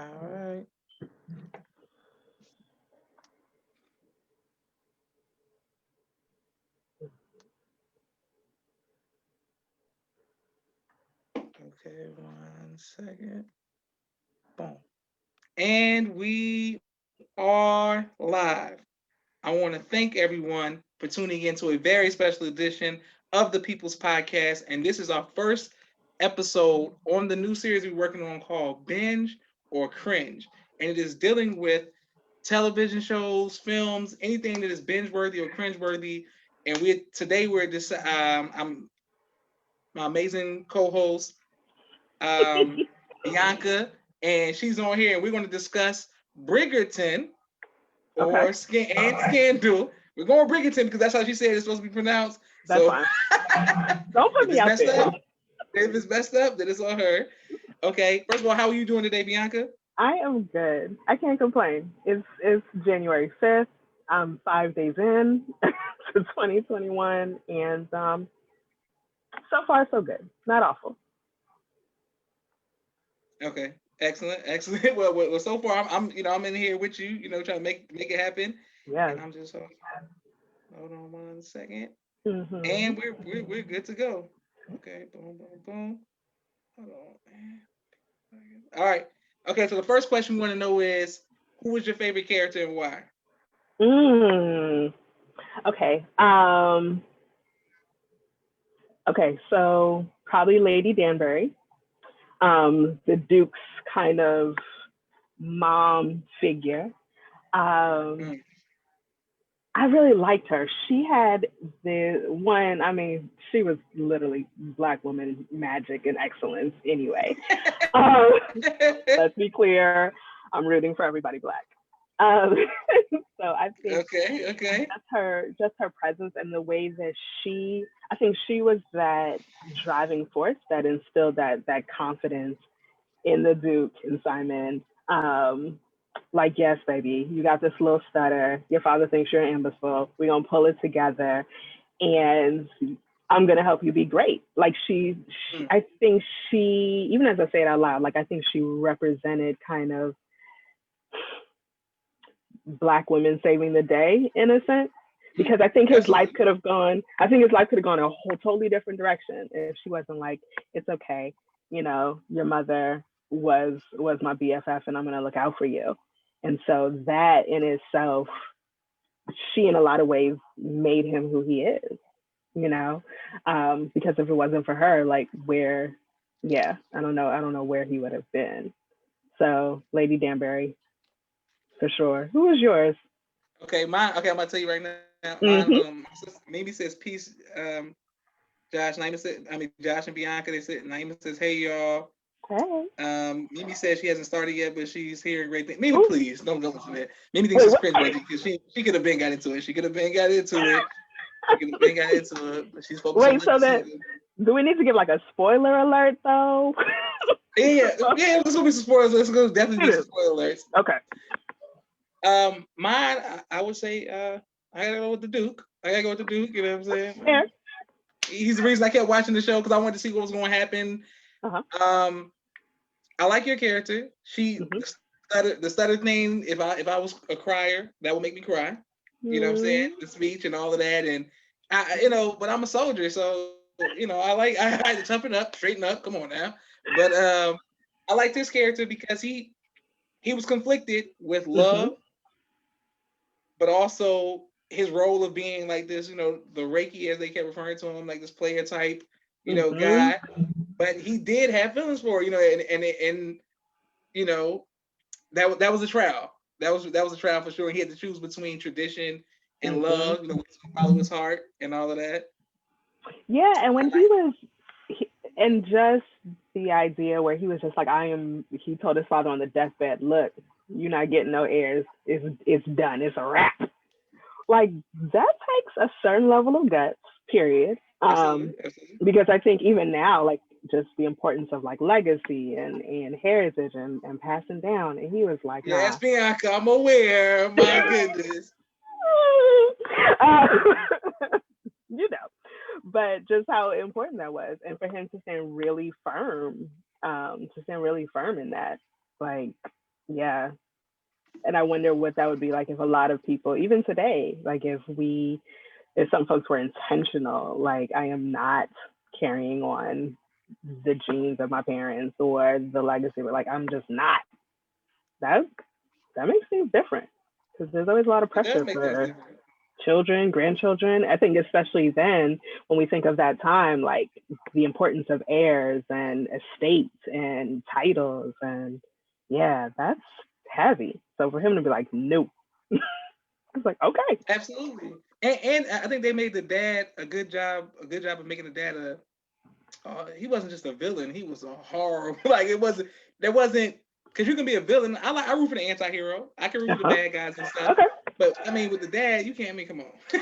All right. Okay, 1 second. Boom. And we are live. I want to thank everyone for tuning in to a very special edition of the People's Podcast. And this is our first episode on the new series we're working on called Binge or Cringe. And it is dealing with television shows, films, anything that is binge worthy or cringe worthy. And we're just I'm my amazing co-host, um, Bianca, and she's on here, and we're going to discuss Bridgerton or Scandal. We're going Bridgerton because that's how she said it's supposed to be pronounced. That's fine. Don't put me out there. If it's messed up, then it's on her. Okay. First of all, how are you doing today, Bianca? I am good. I can't complain. It's January 5th. I'm 5 days in to 2021, and so far so good. Not awful. Okay. Excellent. Well, so far I'm in here with you, trying to make it happen. Yeah. And I'm just hold on 1 second. Mm-hmm. And we're good to go. Okay. Boom, boom, boom. Hold on, man. All right. Okay. So the first question we want to know is, who was your favorite character and why? Okay. Okay. So probably Lady Danbury. The Duke's kind of mom figure. I really liked her. She had she was literally Black woman magic and excellence anyway. Let's be clear, I'm rooting for everybody Black. So I think okay. Just her presence and the way that I think she was that driving force that instilled that confidence in the Duke and Simon. Like, yes, baby, you got this little stutter. Your father thinks you're an imbecile. We're gonna pull it together, and I'm gonna help you be great. Like I think she, even as I say it out loud, like I think she represented kind of Black women saving the day in a sense, because I think his life could have gone. I think his life could have gone a whole totally different direction if she wasn't like, it's okay, your mother was my BFF, and I'm gonna look out for you. And so that in itself, she in a lot of ways made him who he is, because if it wasn't for her, like I don't know where he would have been. So Lady Danbury, for sure. Who was yours? Okay, I'm gonna tell you right now. Mine, Mimi says peace. Josh and Bianca. They said Naima says, hey y'all. Hey. Mimi says she hasn't started yet, but she's hearing great things. Mimi, please don't listen to that. Mimi thinks it's cringeworthy because she could have been got into it. She could have been got into it. But she's focused on so then, do we need to give like a spoiler alert though? yeah. There's gonna be some spoilers. There's gonna definitely be some spoiler alerts. Okay. Mine, I would say, I gotta go with the Duke. You know what I'm saying? Yeah. He's the reason I kept watching the show because I wanted to see what was going to happen. Uh-huh. I like your character. The stutter thing. If I was a crier, that would make me cry. You know what I'm saying? The speech and all of that, and but I'm a soldier, so I had to toughen up, straighten up. Come on now. But I like this character because he was conflicted with love, but also his role of being like this, the Reiki, as they kept referring to him, like this player type, guy. But he did have feelings for her, and that was a trial. That was a trial for sure. He had to choose between tradition and love, follow his heart and all of that. Yeah, and when and just the idea where he was just like, he told his father on the deathbed, look, you're not getting no heirs. It's done. It's a wrap. Like, that takes a certain level of guts, period. Absolutely. Because I think even now, like, just the importance of like legacy and heritage and passing down. And he was like, nah. Yes, Bianca, I'm aware. My goodness. But just how important that was. And for him to stand really firm in that, like, Yeah. And I wonder what that would be like if a lot of people, even today, like if some folks were intentional, like I am not carrying on the genes of my parents or the legacy, but like I'm just not. That that makes things different because there's always a lot of It does pressure make things for different. children, grandchildren. I think especially then when we think of that time, like the importance of heirs and estates and titles and yeah, that's heavy. So for him to be like, nope, it's like, okay. Absolutely. And I think they made the dad a good job of making the dad he wasn't just a villain, he was a horror. Like it wasn't there wasn't because you can be a villain. I root for the anti-hero. I can root for the Uh-huh. bad guys and stuff. Okay. But I mean with the dad, you can't come on.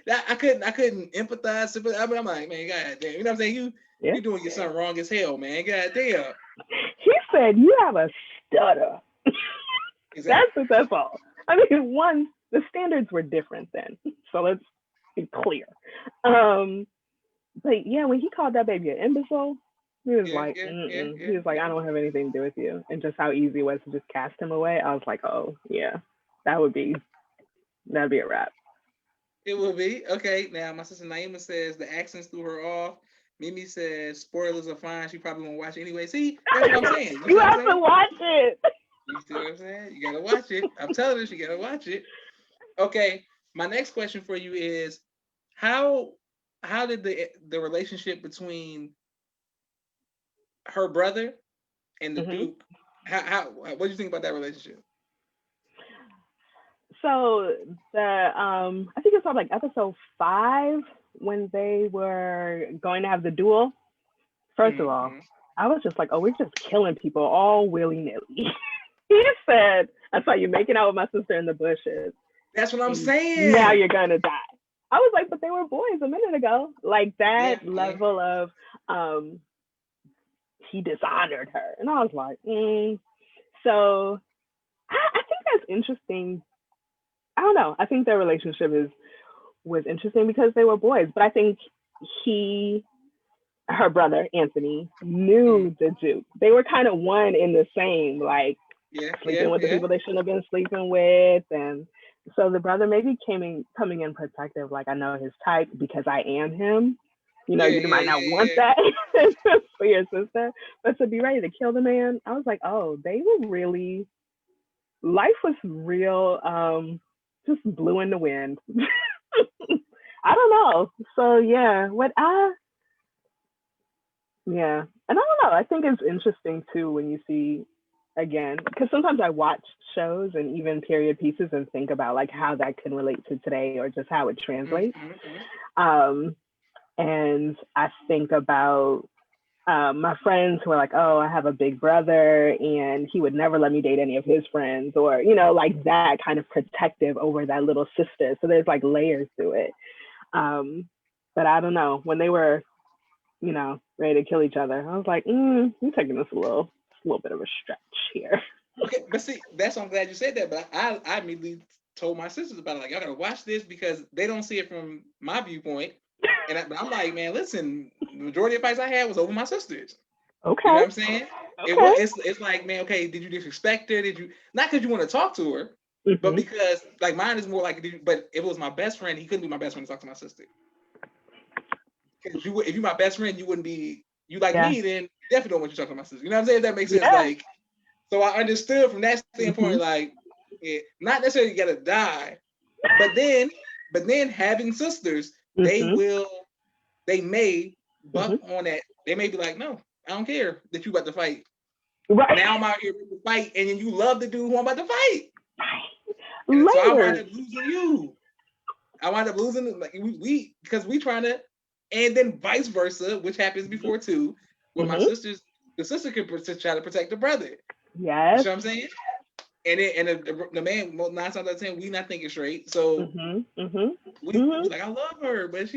I couldn't empathize. I'm like, man, god damn. You know what I'm saying? Yeah. You doing your son wrong as hell, man. God damn. He said you have a stutter. Exactly. That's all. I mean, one, the standards were different then. So let's be clear. Um, but yeah, when he called that baby an imbecile, he was Yeah, like, yeah, yeah, mm-mm. yeah, He was like, I yeah. don't have anything to do with you. And just how easy it was to just cast him away. I was like, oh yeah, that would be that'd be a wrap. It will be. Okay, now my sister Naima says the accents threw her off. Mimi says spoilers are fine. She probably won't watch it anyway. See, that's what I'm saying. You see You what I'm have to saying? watch it. You see what I'm saying? You gotta watch it. I'm telling her she gotta watch it. Okay, my next question for you is how how did the relationship between her brother and the Hmm. Duke how what do you think about that relationship? So I think it's on like episode 5 when they were going to have the duel. First of all, Mm-hmm. I was just like, oh, we're just killing people all willy nilly. He said, I saw you making out with my sister in the bushes, That's what I'm and now saying. you're gonna die. I was like, but they were boys a minute ago. Like Yeah, that yeah. level of um he dishonored her. And I was like, So I think that's interesting. I don't know. I think their relationship is was interesting because they were boys, but I think he her brother Anthony Mm. knew the Duke. They were kind of one in the same, like Yeah, sleeping yeah, with the yeah. people they shouldn't have been sleeping with, and so the brother maybe coming in protective, like I know his type because I am him. You know, Yeah, you yeah, might not yeah, want yeah. that for your sister, but to be ready to kill the man, I was like, oh, they were really life was real, just blew in the wind. I don't know. So yeah, yeah, and I don't know. I think it's interesting too when you see again because sometimes I watch shows and even period pieces and think about like how that can relate to today or just how it translates. Mm-hmm. Um, and I think about my friends who are like, oh, I have a big brother and he would never let me date any of his friends, or, you know, like that kind of protective over that little sister. So there's like layers to it. Um, but I don't know. When they were, you know, ready to kill each other, I was like, you're taking this a little bit of a stretch here. Okay, but see, that's I'm glad you said that. But I immediately told my sisters about it. Like, y'all gotta watch this because they don't see it from my viewpoint. But I'm like, man, listen, the majority of fights I had was over my sisters. You know Okay. what I'm saying? It Okay. was it's like, man, okay, did you disrespect her? Did you not because you want to talk to her, but Hmm. because like mine is more like, but if it was my best friend, he couldn't be my best friend to talk to my sister. Because if you're my best friend, you wouldn't be you like Yeah. me, then you definitely don't want you to talk to my sister. You know what I'm saying? If that makes sense. Yeah. Like, so I understood from that standpoint, Hmm. like, yeah, not necessarily you gotta die, but then, having sisters, they Hmm. will, they may Hmm. buck on that. They may be like, no, I don't care that you about to fight. Right. Now I'm out here to fight, and then you love the dude who I'm about to fight, and so I wind Layers. up losing you. I wind up losing like we because we trying to, and then vice versa, which happens before too, where my Hmm. sisters, the sister can try to protect the brother. You Yes. see what I'm saying? And the man, well, 9 times out of 10, we not thinking straight. So Mhm. Mhm. we Mhm. like, I love her, but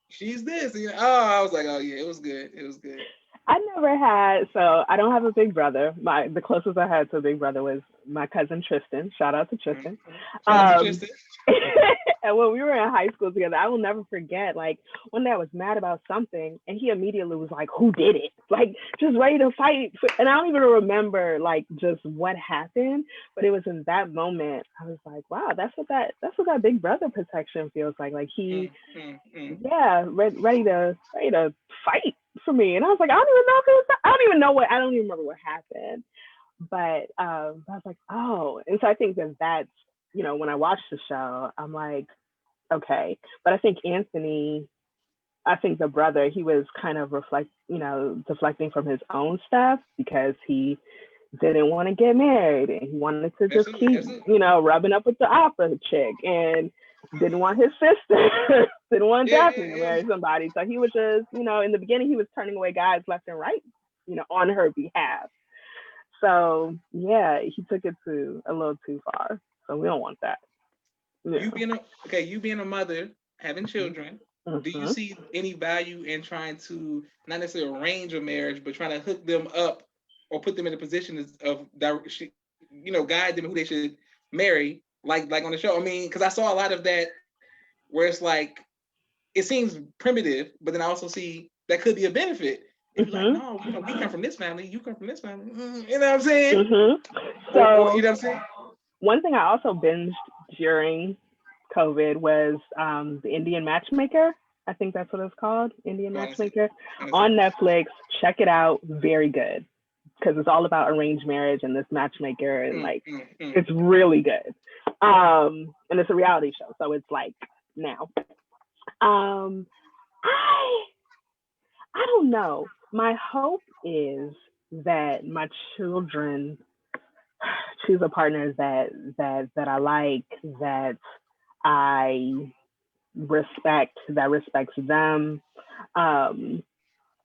she's this. You know? Oh, I was like, oh yeah, it was good. It was good. I never had, so I don't have a big brother. The closest I had to a big brother was my cousin Tristan. Shout out to Tristan. Shout out to Um, Tristan. and when we were in high school together, I will never forget. Like one day I was mad about something, and he immediately was like, "Who did it?" Like just ready to fight. And I don't even remember like just what happened, but it was in that moment I was like, "Wow, that's what that big brother protection feels like." Like he, Mm, mm, mm. yeah, ready to fight for me. And I was like, I don't even know if it was. I don't even know what. I don't even remember what happened. But I was like, oh. And so I think that that's when I watched the show, I'm like, okay. But I think Anthony, I think the brother, he was kind of deflecting from his own stuff because he didn't want to get married and he wanted to just Absolutely, keep, absolutely. rubbing up with the opera chick and didn't want his sister, didn't want Yeah, yeah, Daphne to yeah. marry somebody. So he was just, in the beginning, he was turning away guys left and right, on her behalf. So yeah, he took it to a little too far. So we don't want that. You Yeah. being a okay, you being a mother, having children, do you Mm-hmm. see any value in trying to not necessarily arrange a marriage, but trying to hook them up or put them in a position of guide them who they should marry, like on the show? I mean, because I saw a lot of that where it's like it seems primitive, but then I also see that could be a benefit. If you're like, Mm-hmm. no, we come from this family, you come from this family, you know what I'm saying? Mm-hmm. Or you So know what I'm saying? one thing I also binged during COVID was the Indian Matchmaker. I think that's what it's called, Indian Honestly, Matchmaker, honestly. on Netflix. Check it out, very good because it's all about arranged marriage and this matchmaker and like Mm. it's really good. And it's a reality show, so it's like now. Um, I I don't know. My hope is that my children choose a partner that I like, that I respect, that respects them. Um,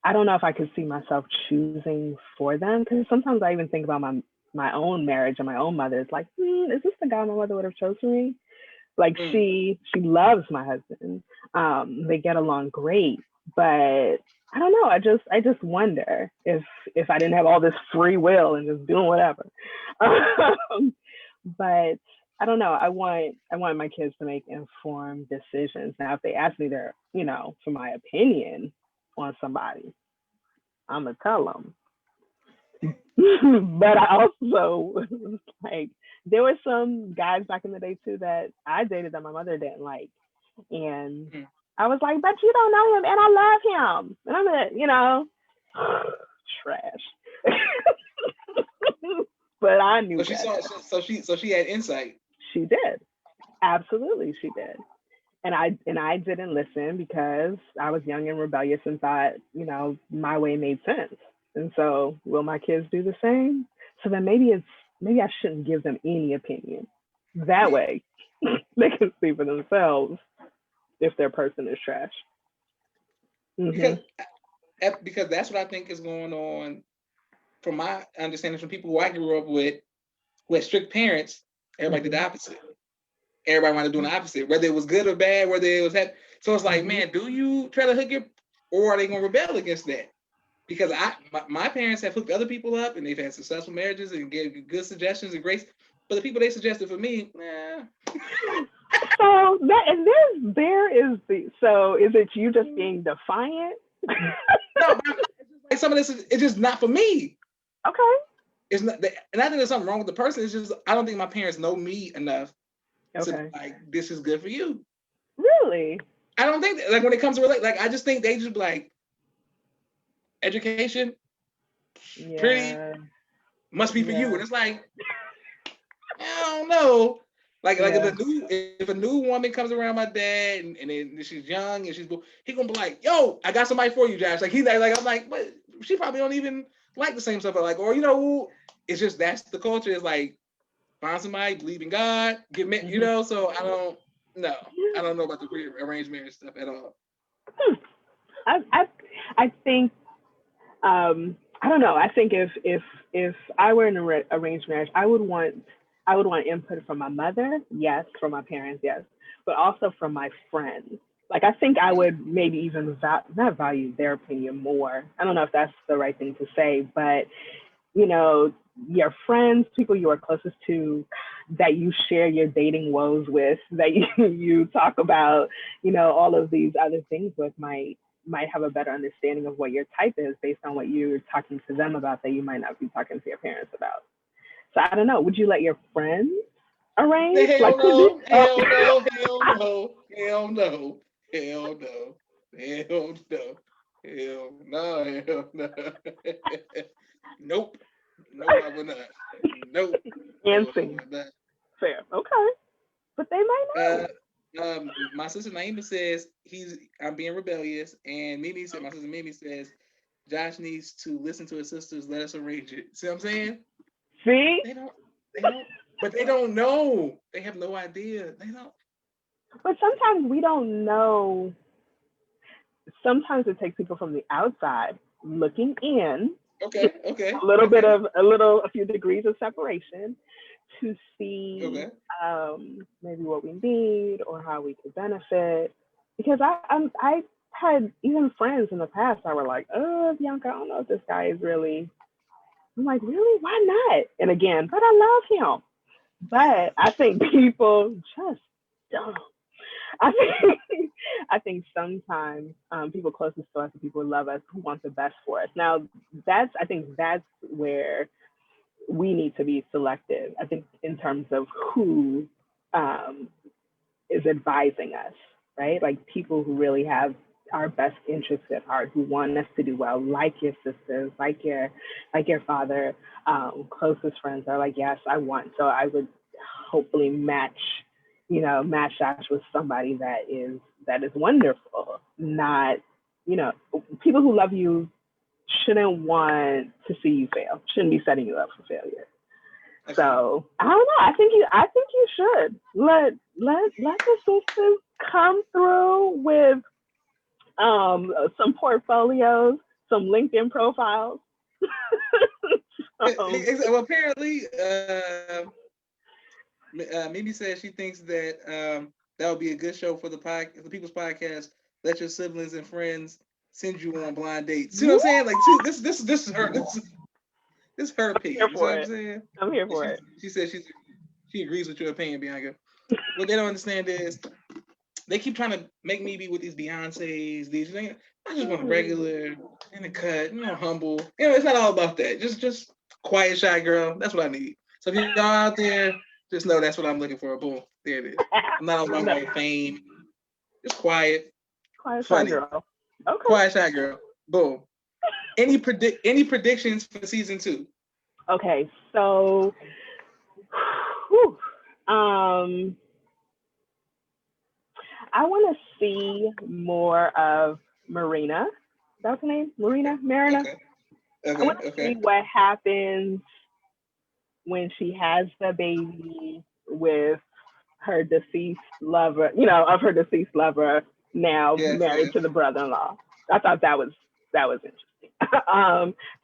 I don't know if I could see myself choosing for them because sometimes I even think about my own marriage and my own mother. It's like, is this the guy my mother would have chosen for me? Like Mm. she loves my husband. They get along great, but I don't know. I just wonder if I didn't have all this free will and just doing whatever. But I don't know. I want my kids to make informed decisions. Now, if they ask me for my opinion on somebody, I'm gonna tell them. But I also like there were some guys back in the day too that I dated that my mother didn't like, and Mm. I was like, but you don't know him, and I love him, and I'm trash. But I So knew she saw. better. So she had insight. She did, absolutely, she did. And I didn't listen because I was young and rebellious and thought, my way made sense. And so will my kids do the same? So then maybe I shouldn't give them any opinion. That way they can see for themselves if their person is trash. because Mhm. because that's what I think is going on. From my understanding, from people who I grew up with, who had strict parents, everybody did the Mhm. opposite. Everybody wanted to do the opposite, whether it was good or bad, whether it was happy. So it's like, Mhm. man, do you try to hook your, or are they gonna rebel against that? Because my parents have hooked other people up and they've had successful marriages and gave good suggestions and grace. But the people they suggested for me, nah. So that and there is the so is it you just being defiant? No, but it's just like some of this is it's just not for me. Okay. It's not, and I think there's something wrong with the person. It's just I don't think my parents know me enough to be Okay. like this is good for you. Really? I don't think that, like when it comes to like I just think they just be like education pretty Yeah. must be for you, Yeah. and it's like I don't know. Like Yeah. if a new woman comes around my dad and then she's young and he gonna be like, yo, I got somebody for you, Josh. Like he's like I'm like, but she probably don't even like the same stuff. But like, or it's just that's the culture. It's like find somebody, believe in God, get married, Mhm. So I don't no, I don't know about the arranged marriage stuff at all. Hmm. I I I think I don't know. I think if I were in a arranged marriage, I would want input from my mother, yes, from my parents, yes, but also from my friends. Like, I think I would maybe even not value their opinion more. I don't know if that's the right thing to say, but you know, your friends, people you are closest to, that you share your dating woes with, that you talk about, you know, all of these other things with, might have a better understanding of what your type is based on what you're talking to them about that you might not be talking to your parents about. So I don't know. Would you let your friends arrange? Hell Like, could be. no, Oh. hell no, hell no, hell no, hell no, hell no, hell no, hell no. Nope. No, I will not. Nope. No, I And will not. fair. Okay. But they might Uh, know. my sister Naima says I'm being rebellious, and my sister Mimi says Josh needs to listen to his sisters. Let us arrange it. See what I'm saying? See? They don't. They don't. But they don't know. They have no idea. They don't. But sometimes we don't know. Sometimes it takes people from the outside looking in, Okay. Okay. a little bit Okay. of a few degrees of separation to see Okay. maybe what we need or how we could benefit. Because I had even friends in the past that were like, oh, Bianca, I don't know if this guy is really. I'm like, really? Why not? And again, but I love him. But I think people just don't. I think I think sometimes people closest to us, people who love us, who want the best for us. Now, I think that's where we need to be selective. I think in terms of who um, is advising us, right? Like people who really have our best interests at heart, who want us to do well, like your sisters, like your father, closest friends are like, yes, I want. So I would hopefully match Josh with somebody that is wonderful. Not, people who love you shouldn't want to see you fail. Shouldn't be setting you up for failure. Okay. So I don't know. I think you should let the sisters come through with some portfolios, some LinkedIn profiles. Well, apparently, Mimi says she thinks that that would be a good show for the People's Podcast. Let your siblings and friends send you on blind dates. See what I'm saying? Like, this is her. This is her Here opinion. You see for what I'm it. saying? I'm here for She it. she says she agrees with your opinion, Bianca. What they don't understand is they keep trying to make me be with these Beyonces. I just want a regular in the cut, humble. It's not all about that. Just quiet, shy girl. That's what I need. So if y'all out there, just know that's what I'm looking for. Boom, there it is. I'm not all about fame. Just quiet, Quiet shy funny, girl. Okay. quiet, shy girl. Boom. Any predictions for season 2? Okay. So, whew, I want to see more of Marina. That's her name? Marina? Okay. I want to see Okay. what happens when she has the baby with her deceased lover, of her deceased lover, now Yes. married to the brother-in-law. I thought that was interesting.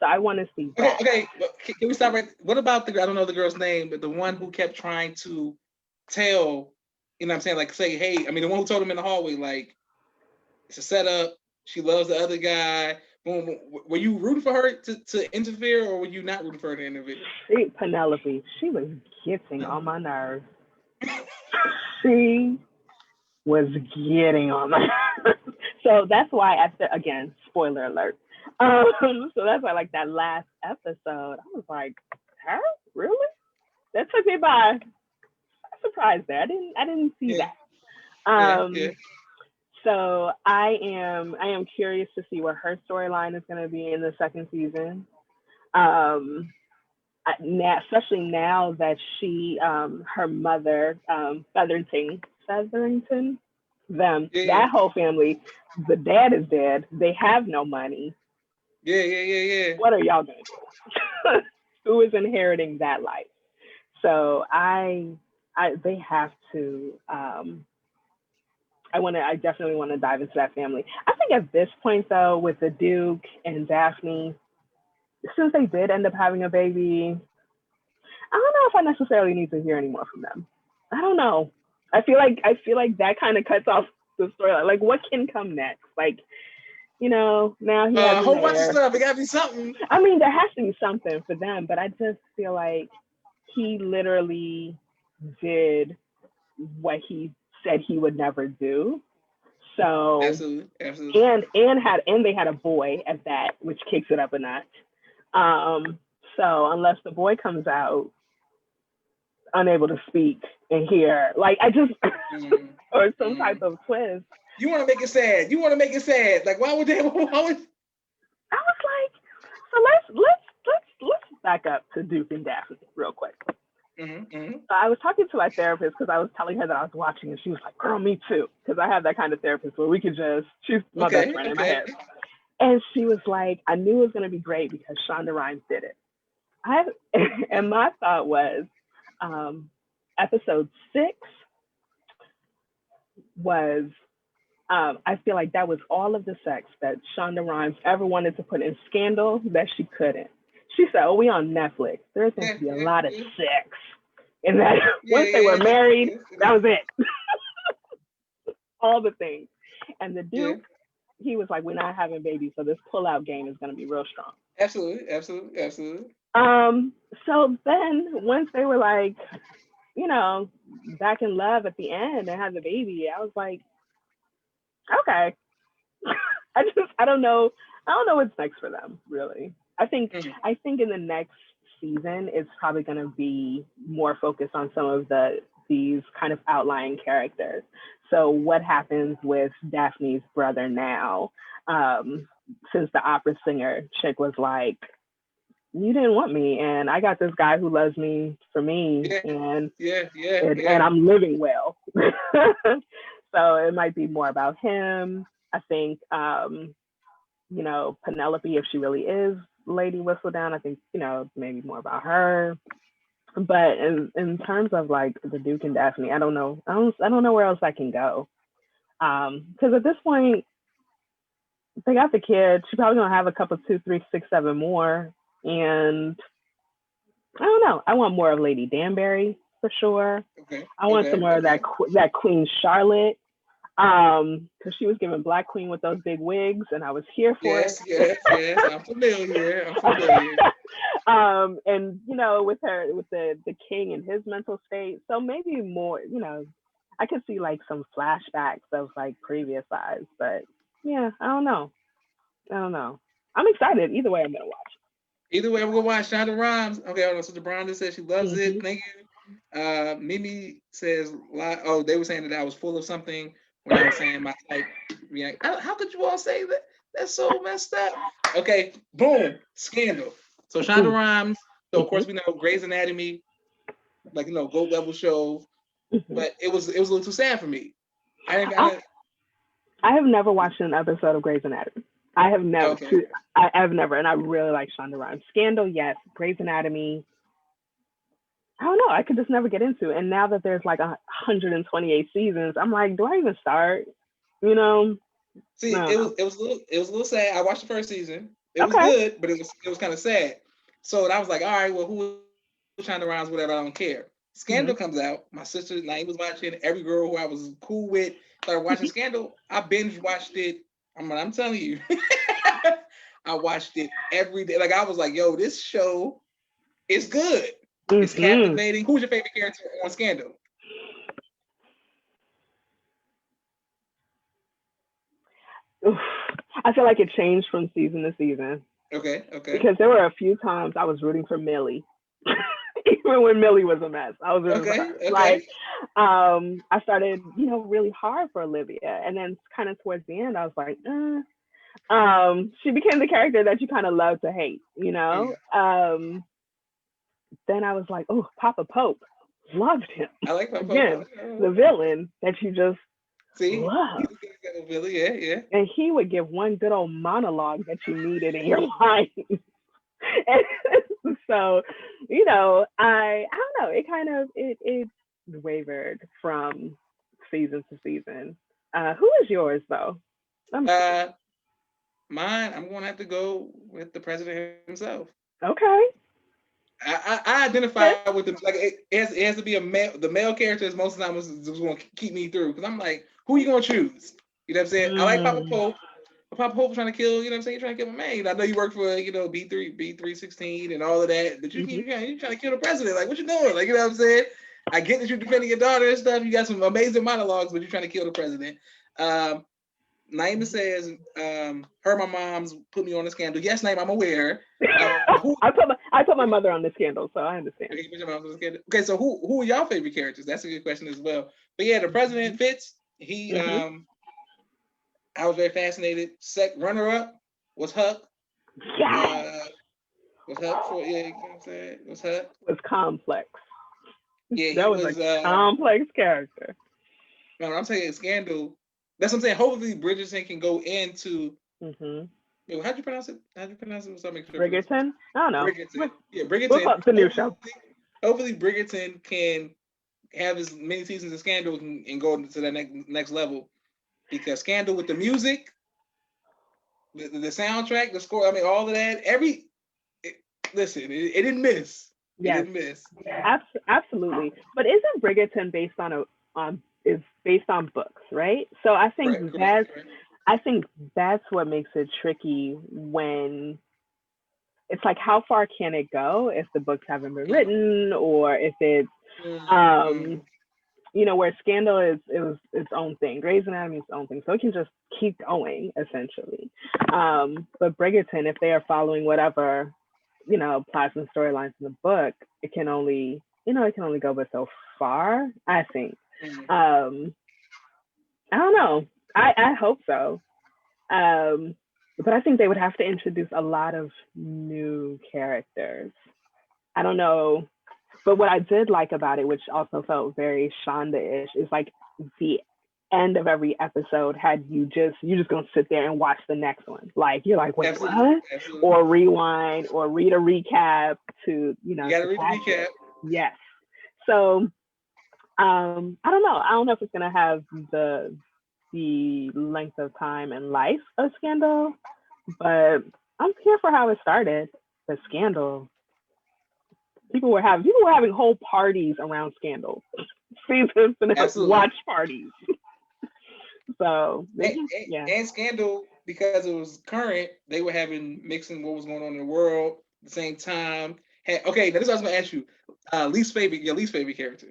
So I want to see Okay. that. Okay. Can we stop right? What about I don't know the girl's name, but the one who kept trying to tell, what I'm saying, like say, hey, the one who told him in the hallway, like, it's a setup. She loves the other guy. Boom. Were you rooting for her to interfere, or were you not rooting for her to interfere? Penelope, she was getting on my nerves. She was getting on my nerves. So that's why, again, spoiler alert. So that's why, like that last episode, I was like, her? Really? That took me by surprise there. I didn't see Yeah. that. Yeah. So I am curious to see what her storyline is going to be in the second season. Especially now that her mother, Featherington, Yeah. that whole family, the dad is dead. They have no money. Yeah. What are y'all gonna do? Who is inheriting that life? So they have to. I definitely want to dive into that family. I think at this point though, with the Duke and Daphne, since they did end up having a baby, I don't know if I necessarily need to hear any more from them. I don't know. I feel like that kind of cuts off the storyline. Like, what can come next? Like, now he has A an whole bunch of heir. stuff. It gotta be something. I mean, there has to be something for them, but I just feel like he literally did what he said he would never do. So, Absolutely, absolutely. and they had a boy at that, which kicks it up a notch. So unless the boy comes out unable to speak and hear, like, I just Mm, or some type mm. of twist. You want to make it sad. You want to make it sad. Like, why would they? Why would? I was like, so let's back up to Duke and Daphne real quick. So I was talking to my therapist because I was telling her that I was watching, and she was like, "Girl, me too," because I have that kind of therapist where we could she's my best Okay, friend in my okay. head. And she was like, "I knew it was going to be great because Shonda Rhimes did it." And my thought was, episode 6 was, I feel like that was all of the sex that Shonda Rhimes ever wanted to put in Scandal that she couldn't. She said, "Oh, we on Netflix. There's going Yeah, to be a yeah, lot of yeah, sex." And that yeah, once they were yeah, married, yeah, that was it. All the things. And the yeah. Duke, he was like, "We're not having babies, so this pull-out game is going to be real strong." Absolutely, absolutely, absolutely. So then once they were like, back in love at the end and had the baby, I was like, okay. I don't know. I don't know what's next for them, really. Mm. I think in the next season it's probably gonna be more focused on some of these kind of outlying characters. So what happens with Daphne's brother now? Since the opera singer chick was like, "You didn't want me, and I got this guy who loves me for me, Yeah, and yeah, yeah, yeah. I'm living well." So it might be more about him. I think, Penelope, if she really is Lady Whistledown, I think, maybe more about her. But in terms of like the Duke and Daphne, I don't know. I don't know where else I can go. Because at this point, they got the kid. She's probably gonna have a couple, 2, 3, 6, 7 more, and I don't know. I want more of Lady Danbury for sure. Okay, I want some okay, more of okay. that Queen Charlotte, because she was giving Black Queen with those big wigs, and I was here for it. Yes, yes, yes. I'm familiar. I'm familiar. And with the king and his mental state, so maybe more. I could see like some flashbacks of like previous lives, but yeah, I don't know. I don't know. I'm excited. Either way, I'm gonna watch Either way, we're gonna watch Shonda Rhimes. Okay, hold on. So DeBronda says she loves it. it. Thank you. Mimi says, "Oh, they were saying that I was full of something when I was saying my type." How could you all say that? That's so messed up. Okay, boom, Scandal. So Shonda Mhm. Rhimes. So of Mhm. course we know Grey's Anatomy, like gold level show. Mhm. But it was a little too sad for me. I didn't I, gotta. I have never watched an episode of Grey's Anatomy. I have never. Okay, I've never, and I really like Shonda Rhimes. Scandal, yes. Grey's Anatomy, I don't know. I could just never get into it. And now that there's like 128 seasons, I'm like, do I even start? You know? see, I don't know. it was a little sad. I watched the first season. It was Okay. good, but it was kind of sad. So I was like, all right, well, who trying to rounds, whatever, I don't care. Hmm. Scandal comes out. My sister Naeem was watching. Every girl who I was cool with started watching Scandal. I binge watched it. I'm telling you, I watched it every day. Like I was like, yo, this show is good. It's Hmm. captivating. Who's your favorite character on Scandal? I feel like it changed from season to season Okay, okay, because there were a few times I was rooting for Millie. Even when Millie was a mess, I was rooting for okay, her. okay. Like, I started, really hard for Olivia, and then kind of towards the end, I was like, she became the character that you kind of love to hate. Mm. Then I was like, oh, Papa Pope, loved him. I like my Again, Popo. the villain that you just See, he's love. a good example, Billy. Yeah, yeah. And he would give one good old monologue that you needed in your life. And so, I don't know. It kind of it wavered from season to season. Who is yours though? I'm curious. Uh, Mine, I'm gonna have to go with the president himself. Okay. I identify with them. Like it has to be a male. The male character is most of the time was going to keep me through because I'm like, who you gonna choose? You know what I'm saying? I like Papa Mm, Pope. But Papa Pope trying to kill. You know what I'm saying? You're trying to kill my man. I know you work for B316 and all of that, but mhm. you trying to kill the president. Like what you doing? Like you know what I'm saying? I get that you're defending your daughter and stuff. You got some amazing monologues, but you're trying to kill the president. Um, Naima says, her my mom's put me on a scandal. Yes, Naima, I'm aware. Who I put my mother on the scandal, so I understand. Okay, so who are y'all favorite characters? That's a good question as well. But yeah, the president Fitz. He Hmm. I was very fascinated. Runner up was Huck. Yes, Uh, was Huck for yeah, you know what I'm saying? Was Huck? was complex. Yeah, he That was a was. complex character. Man, I'm saying Scandal. That's what I'm saying. Hopefully, Bridgerton can go into. Hmm. How'd you pronounce it? How'd you pronounce it? So I make sure I pronounce it. Bridgerton? I don't know. Bridgerton. Yeah, We'll Bridgerton. call it the new show. Hopefully, Bridgerton can have as many seasons of Scandal and go to that next level. Because Scandal with the music, the soundtrack, the score, I mean, all of that, listen, it didn't miss. It Yes, didn't miss. absolutely. But isn't Bridgerton based on is based on books, right? So Correct. I think that's what makes it tricky when it's like how far can it go if the books haven't been written or if it's Mm-hmm. where Scandal was its own thing, Grey's Anatomy is its own thing, so it can just keep going essentially. But Bridgerton, if they are following whatever plots and storylines in the book, it can only go but so far. I think. Mm-hmm. Um, I don't know. I hope so. Um, but I think they would have to introduce a lot of new characters. I don't know. But what I did like about it, which also felt very Shonda-ish, is like the end of every episode had you just gonna sit there and watch the next one. Like you're like, wait, Absolutely. what? Absolutely. Or rewind or read a recap to You gotta to read the catch recap. it. Yes. So I don't know. I don't know if it's gonna have the length of time and life of Scandal, but I'm here for how it started. The Scandal. People were having whole parties around Scandal. Season finale Absolutely. watch parties. So And, yeah. and Scandal, because it was current, they were mixing what was going on in the world at the same time. Okay, now this is what I was gonna ask you. Your least favorite character.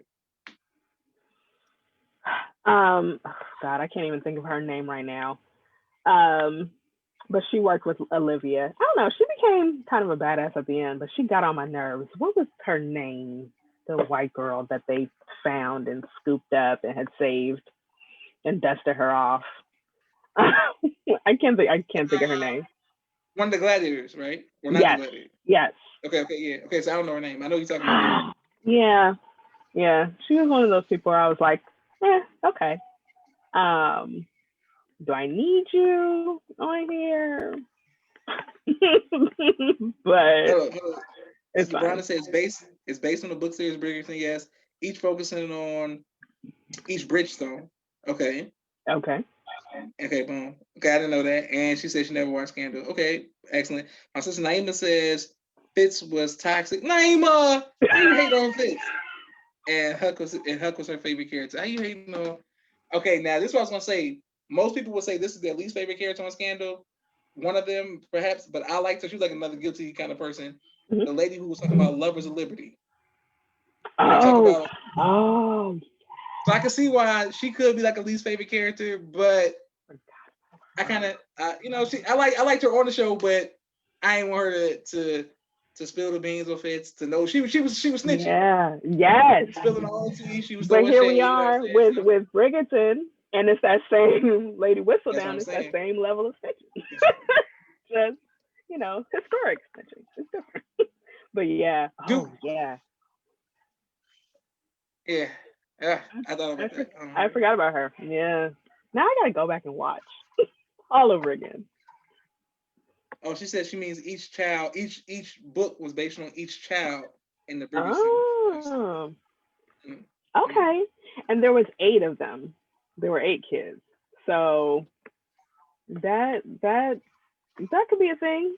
Oh, God, I can't even think of her name right now. Um, but she worked with Olivia. I don't know. She became kind of a badass at the end, but she got on my nerves. What was her name? The white girl that they found and scooped up and had saved and dusted her off. I can't think of her name. One of the gladiators, right? Or not the Yes. gladiator. Yes. Okay, yeah. Okay, so I don't know her name. I know you're talking about though. Yeah. Yeah. She was one of those people where I was like, okay. Um, do I need you on here? But Hold on. it's Sister fine. Branda says it's based on the book series Bridgerton, yes. Each focusing on each Bridgestone. Okay. Okay. Okay, boom. Okay, I didn't know that. And she said she never watched Scandal. Okay, excellent. My sister Naima says Fitz was toxic. Naima! How you hate on Fitz? And Huck was her favorite character. How you hating on? Okay, now this is what I was gonna say. Most people would say this is their least favorite character on Scandal. One of them, perhaps, but I liked her. She was like another guilty kind of person. Mhm. The lady who was talking about Lovers of Liberty. You know, talk Oh. about. Oh. So I can see why she could be like a least favorite character, but I kind of, I liked her on the show, but I ain't want her to spill the beans or Fitz to know she was snitching, Yeah. Yes. spilling all the tea. She was But throwing here we shade. You know what I'm are saying? with So Bridgerton, and it's that same Lady that's what I'm Whistledown. It's that saying. same level of snitching. Just historic snitching. It's different. But yeah. Duke, Oh yeah. yeah, yeah. I thought I, about for, that. I forgot about her. Yeah. Now I gotta go back and watch all over again. Oh, she said she means each child. Each book was based on each child in the Bridgerton. Oh. Mm-hmm. Okay. And there was 8 of them. There were 8 kids. So that could be a thing.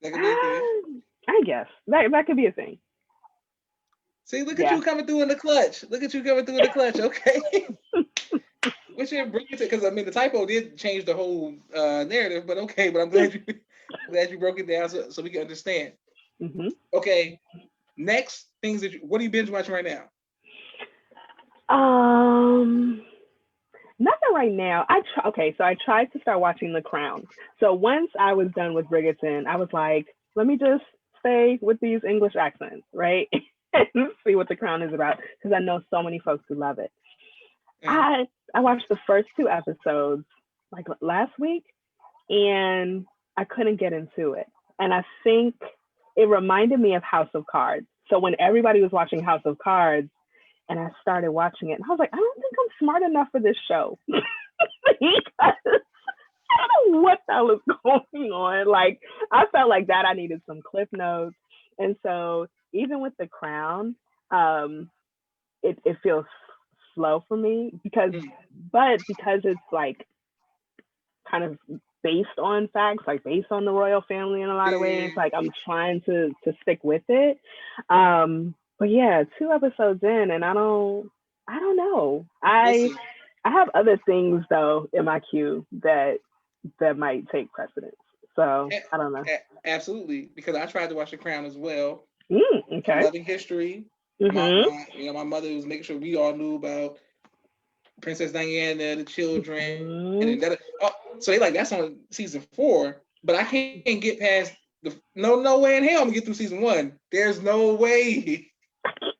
That could be a thing. I guess that could be a thing. See, look at Yeah. you coming through in the clutch. Look at you coming through in the clutch. Okay. We should bring it to, because I mean the typo did change the whole narrative, but okay. But I'm glad you glad you broke it down so we can understand. Hmm. Okay. Next things what are you binge watching right now? Um, Nothing right now. Okay, so I tried to start watching The Crown. So once I was done with Bridgerton, I was like, let me just stay with these English accents, right? And see what The Crown is about because I know so many folks who love it. Uh, I watched the first two episodes like last week, and I couldn't get into it. And I think it reminded me of House of Cards. So when everybody was watching House of Cards, and I started watching it, and I was like, I don't think I'm smart enough for this show. Because I don't know what the hell is going on. Like, I felt like that I needed some cliff notes. And so even with The Crown, um, it feels slow for me mm, because it's like kind of based on facts, like based on the royal family in a lot of ways. yeah, Like I'm trying to stick with it. But yeah, two episodes in, and I don't know. listen, I have other things though in my queue that might take precedence. So a- I don't know. absolutely, because I tried to watch The Crown as well. I'm Okay. loving history. Mhm. My mother was making sure we all knew about Princess Diana, the children, and Mhm. that. Oh, so they like that's on season 4, but I can't get past the no way in hell I'm gonna get through season 1. There's no way,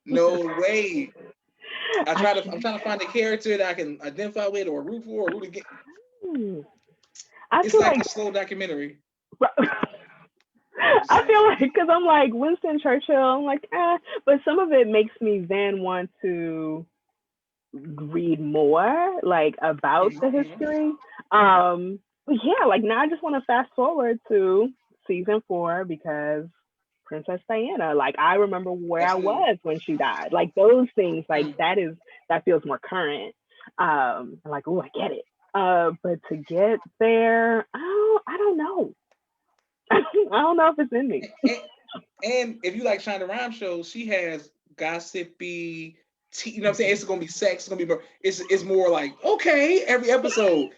no way. I I'm trying to find a character that I can identify with or root for or root against. can't. I It's feel like like a slow documentary. I'm just I saying. feel like because I'm like Winston Churchill, I'm like, but some of it makes me then want to read more like about the Mhm. history. But yeah, like now I just want to fast forward to season 4 because Princess Diana, like I remember where I Absolutely. was when she died. Like those things, like Mm. that feels more current. Like, oh, I get it. But to get there, I don't know. I don't know if it's in me. And, and if you like Shonda Rhimes shows, she has gossipy. You know what I'm saying? It's gonna be sex. It's gonna be more. It's more like okay every episode.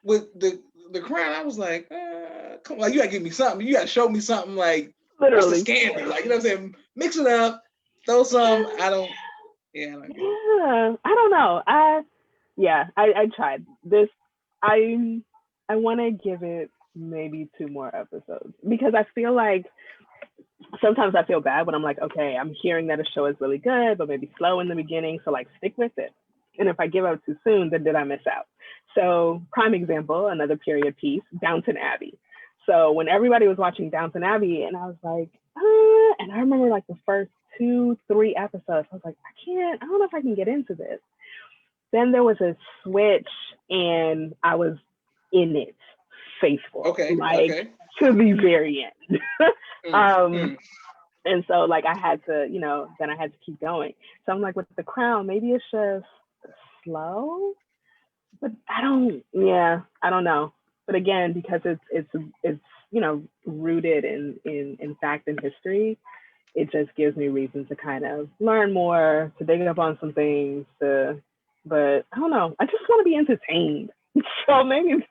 With the Crown, I was like, come on, like, you gotta give me something. You gotta show me something. Like, what's the Literally. scandal? Like, you know what I'm saying? Mix it up, throw some. I don't. Yeah, I don't get it. Yeah, I don't know. I tried this. I I want to give it maybe two more episodes because I feel like sometimes I feel bad when I'm like, okay, I'm hearing that a show is really good, but maybe slow in the beginning, so like stick with it. And if I give up too soon, then did I miss out? So prime example, another period piece, Downton Abbey. So when everybody was watching Downton Abbey, and I was like, and I remember like the first 2, 3 episodes, I was like, I don't know if I can get into this. Then there was a switch, and I was in it, faithful, Okay, like okay. to the very end. Mm, um, mm. and so like I had to, then I had to keep going. So I'm like with the Crown, maybe it's just slow, but I don't know. But again, because it's rooted in fact and history, it just gives me reason to kind of learn more, to dig up on some things, but I don't know. I just want to be entertained. So maybe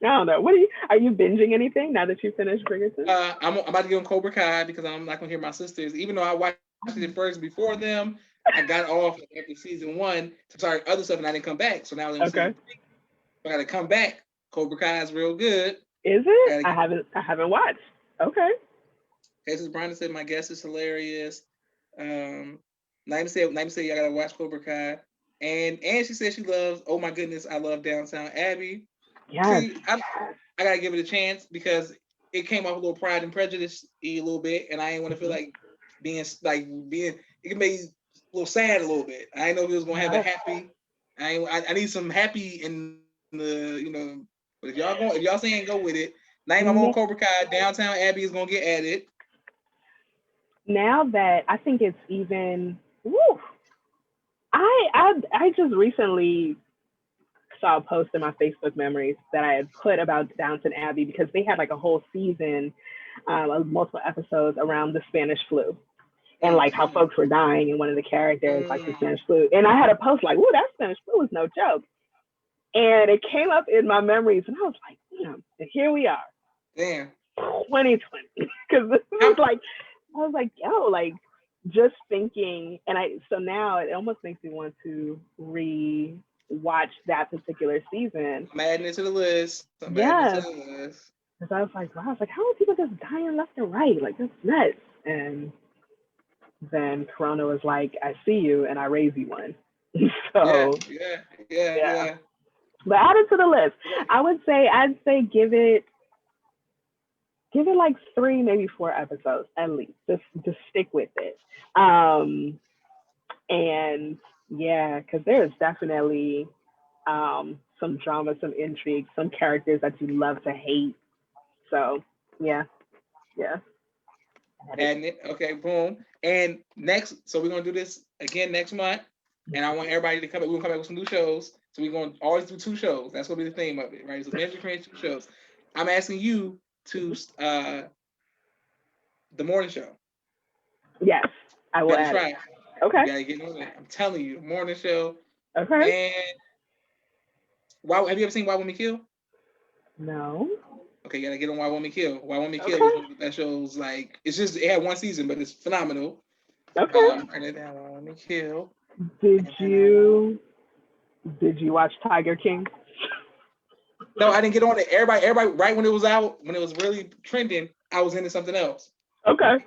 I don't know. Are you binging anything now that you finished Bridgerton? I'm about to get on Cobra Kai because I'm not gonna hear my sisters. Even though I watched it first before them, I got off after season 1 to start other stuff, and I didn't come back. So now I'm in season Okay. 3. I got to come back. Cobra Kai is real good. Is I it? gotta I get. haven't watched. Okay. Cases Brandon said my guest is hilarious. Um, Naima said y'all gotta watch Cobra Kai, and she said she loves. Oh my goodness, I love Downtown Abbey. Yes. See, I gotta give it a chance because it came off a little Pride and Prejudice a little bit, and I ain't want to feel Mhm. being. It can make me a little sad a little bit. I didn't know if it was gonna have a No. happy. I need some happy in the. But if y'all saying go with it, name I'm on No. Cobra Kai. Downtown Abbey is gonna get added. Now that I think it's even. Woo, I just recently saw a post in my Facebook memories that I had put about Downton Abbey because they had like a whole season. multiple episodes around the Spanish flu and like how folks were dying, and one of the characters like the Spanish flu. And I had a post like, "Ooh, that Spanish flu is no joke." And it came up in my memories, and I was like, "Damn!" And here we are, Damn, 2020, because this was like, I was like, "Yo, like." Just thinking, so now it almost makes me want to re-watch that particular season. I'm adding it to the list. Yes, because I was like, wow, I was like, how are people just dying left and right? Like, that's nuts. And then Corona was like, I see you and I raise you one. So yeah. But add it to the list. I'd say give it like 3, maybe 4 episodes at least. Just stick with it. And yeah, because there's definitely some drama, some intrigue, some characters that you love to hate. So yeah. Adding it. Okay, boom. And next, so we're gonna do this again next month. And I want everybody to come back. We're gonna come back with some new shows. So we're gonna always do 2 shows. That's gonna be the theme of it, right? So Binge Cringe 2 shows. I'm asking you to the morning show. Yes, I will add try it. Okay. You gotta get on it. I'm telling you, the morning show. Okay. And why have you ever seen Why Women Kill? No. Okay, you gotta get on Why Women Kill. Why Women Kill is one of that shows, like, it's just, it had 1 season, but it's phenomenal. Okay. Write it down. Why Women Kill. Did you watch Tiger King? No, I didn't get on it. Everybody, right when it was out, when it was really trending, I was into something else. Okay.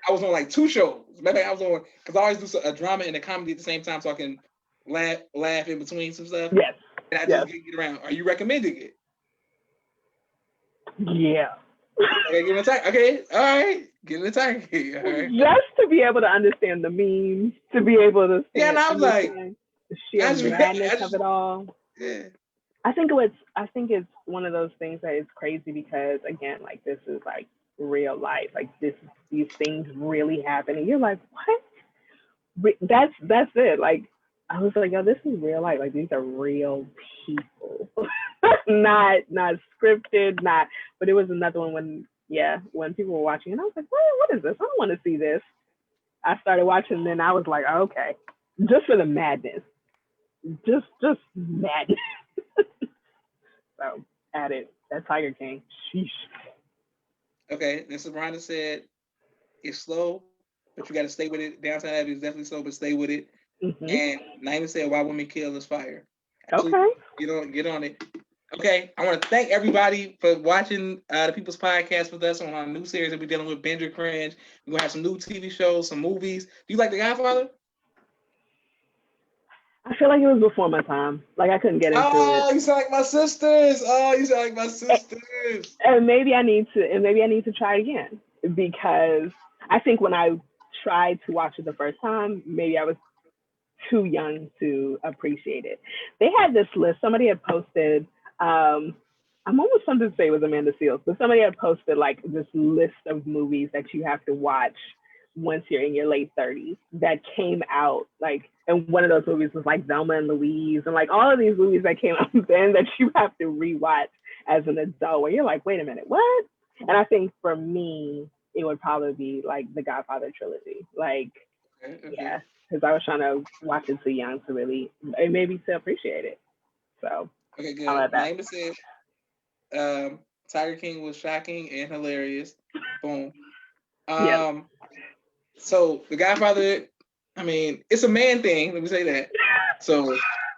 I was on like 2 shows. Maybe I was on, because I always do a drama and a comedy at the same time, so I can laugh in between some stuff. Yes. And I just get around. Are you recommending it? Yeah. Okay, give it a time. Okay, all right. Give it a time. All right. Just to be able to understand the memes, to be able to and I was like, the sheer madness of it all. Yeah. I think it's one of those things that is crazy because, again, like, this is like real life. Like, these things really happen, and you're like, what? That's it. Like, I was like, yo, this is real life. Like, these are real people, not scripted, But it was another one when people were watching, and I was like, what is this? I don't want to see this. I started watching, and then I was like, oh, okay, just for the madness, just madness. So at it, that Tiger King. Sheesh. Okay, then Sabrina said it's slow, but you got to stay with it. Downton Abbey is definitely slow, but stay with it. Mm-hmm. And Naima said Why Women Kill is fire. Absolutely. Okay. Get on it. Okay, I want to thank everybody for watching the People's Podcast with us on our new series that we're dealing with, Binge Cringe. We're going to have some new TV shows, some movies. Do you like The Godfather? I feel like it was before my time. Like, I couldn't get into it. Oh, you sound like my sisters. And maybe I need to try it again, because I think when I tried to watch it the first time, maybe I was too young to appreciate it. They had this list. Somebody had posted, I'm almost tempted to say it was Amanda Seales, but somebody had posted like this list of movies that you have to watch once you're in your late 30s that came out, like, and one of those movies was like Velma and Louise, and like all of these movies that came out then that you have to rewatch as an adult, where you're like, wait a minute, what? And I think for me, it would probably be like the Godfather trilogy. Like, yeah, because I was trying to watch it too young to really, maybe to appreciate it. So, okay, good. Naima said Tiger King was shocking and hilarious. Boom. So the Godfather, I mean, it's a man thing. Let me say that. So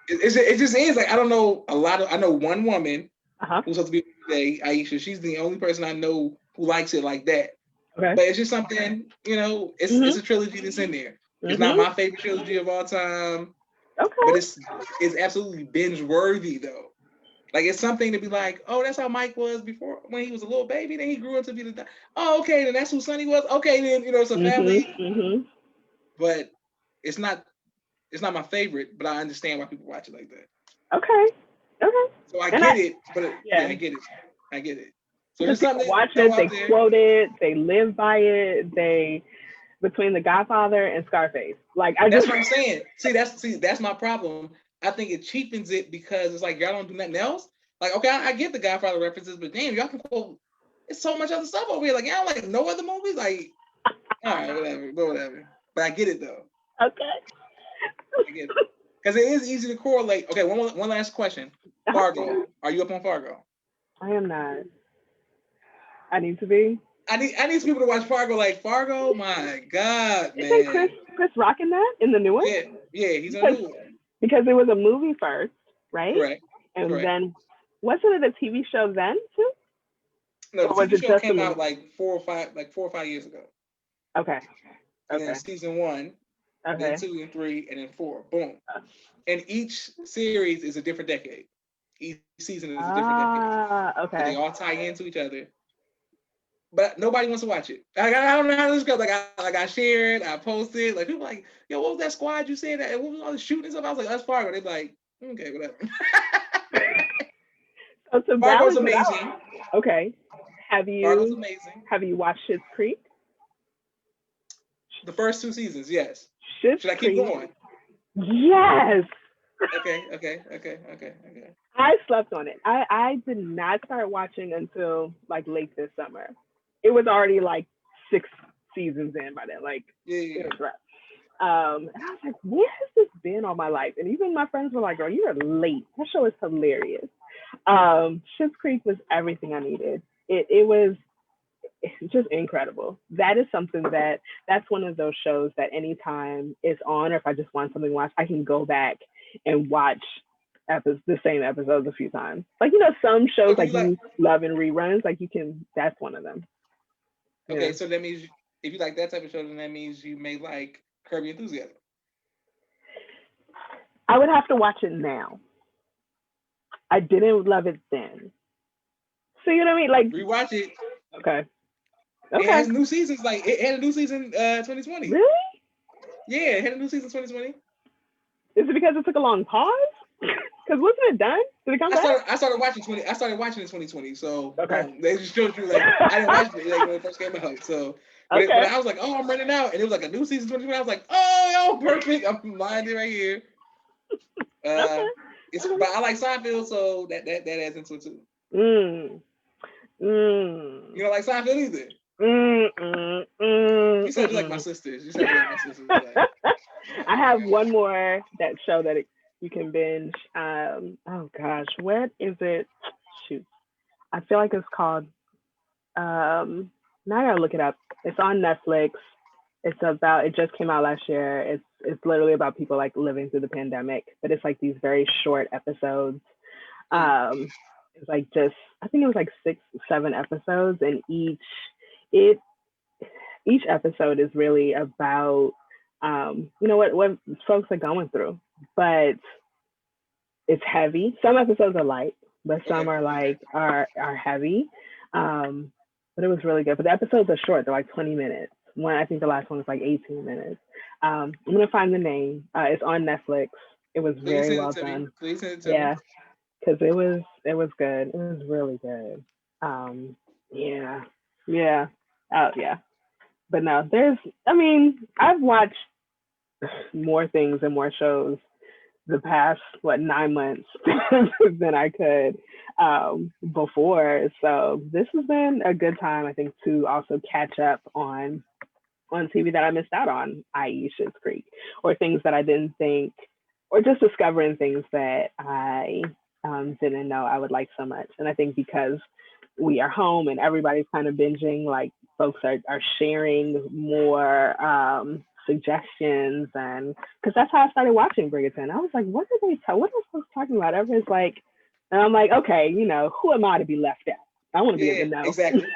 it just is like, I don't know I know one woman who's supposed to be today, Aisha. She's the only person I know who likes it like that. Okay. But it's just something, it's a trilogy that's in there. It's not my favorite trilogy of all time. Okay. But it's absolutely binge worthy though. Like, it's something to be like, oh, that's how Mike was before when he was a little baby. Then he grew up to be oh, okay, then that's who Sonny was. Okay, then it's a family. Mm-hmm. But it's not my favorite. But I understand why people watch it like that. Okay. So I get it. But I get it. So just something watch it. They quote it. They live by it. They between The Godfather and Scarface. Like, that's what I'm saying. That's my problem. I think it cheapens it because it's like y'all don't do nothing else. Like, okay, I get the Godfather references, but damn, y'all can quote it's so much other stuff over here. Like, y'all like no other movies. Like, all right, whatever. But I get it though. Okay. I get it because it is easy to correlate. Okay, one last question. Fargo. Are you up on Fargo? I am not. I need to be. I need people to watch Fargo. Like Fargo, my God, man. Isn't Chris Rock in that in the new one? Yeah, he's in the new one. Because it was a movie first, right? Correct. And then wasn't it a TV show then too? No, the TV show came out like 4 or 5 years ago. Okay. And then season 1, then 2 and 3, and then 4. Boom. And each series is a different decade. Each season is a different decade. Okay. And they all tie into each other. But nobody wants to watch it. Like, I don't know how this goes. I shared, I posted. Like people like, yo, what was that squad you said that? What was all the shooting and stuff? I was like, that's Fargo. They're like, okay, whatever. So Fargo's amazing. Okay. Fargo's amazing. Have you watched Schitt's Creek? The first 2 seasons, yes. Should I keep going? Yes. Okay. I slept on it. I did not start watching until like late this summer. It was already like 6 seasons in by then. Like, yeah. It was rough. And I was like, where has this been all my life? And even my friends were like, girl, you are late. That show is hilarious. Schitt's Creek was everything I needed. It was just incredible. That is something that's one of those shows that anytime it's on, or if I just want something to watch, I can go back and watch the same episodes a few times. Like, some shows you love in reruns, like that's one of them. Okay, so that means if you like that type of show, then that means you may like Curb Your Enthusiasm. I would have to watch it now. I didn't love it then. So you know what I mean? Like, rewatch it. Okay. It has new seasons. Like it had a new season 2020. Really? Yeah, it had a new season 2020. Is it because it took a long pause? Because wasn't it done? Did it come back? I started watching in 2020. So they just showed you like I didn't watch it like when it first came out. So but I was like, oh, I'm running out, and it was like a new season 2020. I was like, oh, perfect. I'm lying right here. But I like Seinfeld, so that adds into it too. You don't like Seinfeld either. You said you like my sisters. I have one more show that you can binge. Oh gosh, what is it? Shoot, I feel like it's called. Now I gotta look it up. It's on Netflix. It just came out last year. It's literally about people like living through the pandemic, but it's like these very short episodes. It's like I think it was like 6, 7 episodes, and each episode is really about what folks are going through, but it's heavy. Some episodes are light, but some are heavy. But it was really good. But the episodes are short; they're like 20 minutes. I think the last one was like 18 minutes. I'm gonna find the name. It's on Netflix. It was very well done. Please send it to me. Because it was good. It was really good. Yeah. Oh yeah. But no, I've watched more things and more shows the past 9 months than I could before. So this has been a good time, I think, to also catch up on TV that I missed out on, i.e. Schitt's Creek, or things that I didn't think, or just discovering things that I didn't know I would like so much. And I think because we are home and everybody's kind of binging, like folks are sharing more suggestions, and because that's how I started watching Bridgerton. I was like, what are folks talking about? Everyone's like, and I'm like, okay, who am I to be left out? I want to be in the know. Exactly.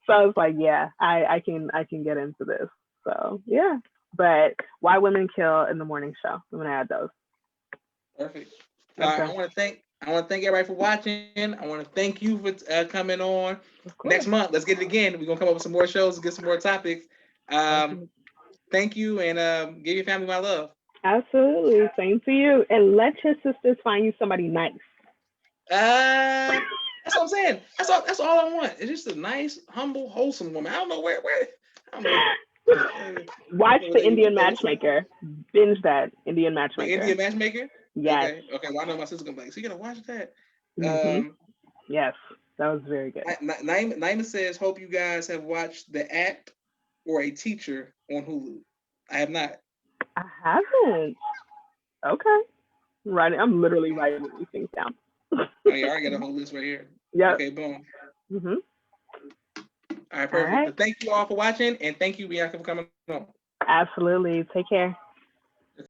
So I was like, yeah, I can get into this. So yeah. But Why Women Kill in the Morning Show. I'm gonna add those. Perfect. I want to thank everybody for watching. I want to thank you for coming on. Next month, let's get it again. We're gonna come up with some more shows and get some more topics. Thank you, and give your family my love. Absolutely, same to you. And let your sisters find you somebody nice. That's what I'm saying. That's all I want. It's just a nice, humble, wholesome woman. I don't know where. I don't know. Watch the Indian Matchmaker. Binge that Indian Matchmaker. Indian Matchmaker. Yes. Okay. Well, I know my sister's gonna be like, so you gonna watch that? Mm-hmm. Yes. That was very good. Naima says, hope you guys have watched The Act or A Teacher on Hulu. I have not. I haven't. Okay. Writing. I'm literally writing these things down. Oh yeah, I already got a whole list right here. Yep. Okay, boom. Mhm. All right, All perfect. right. But thank you all for watching, and thank you, Bianca, for coming on. Absolutely. Take care.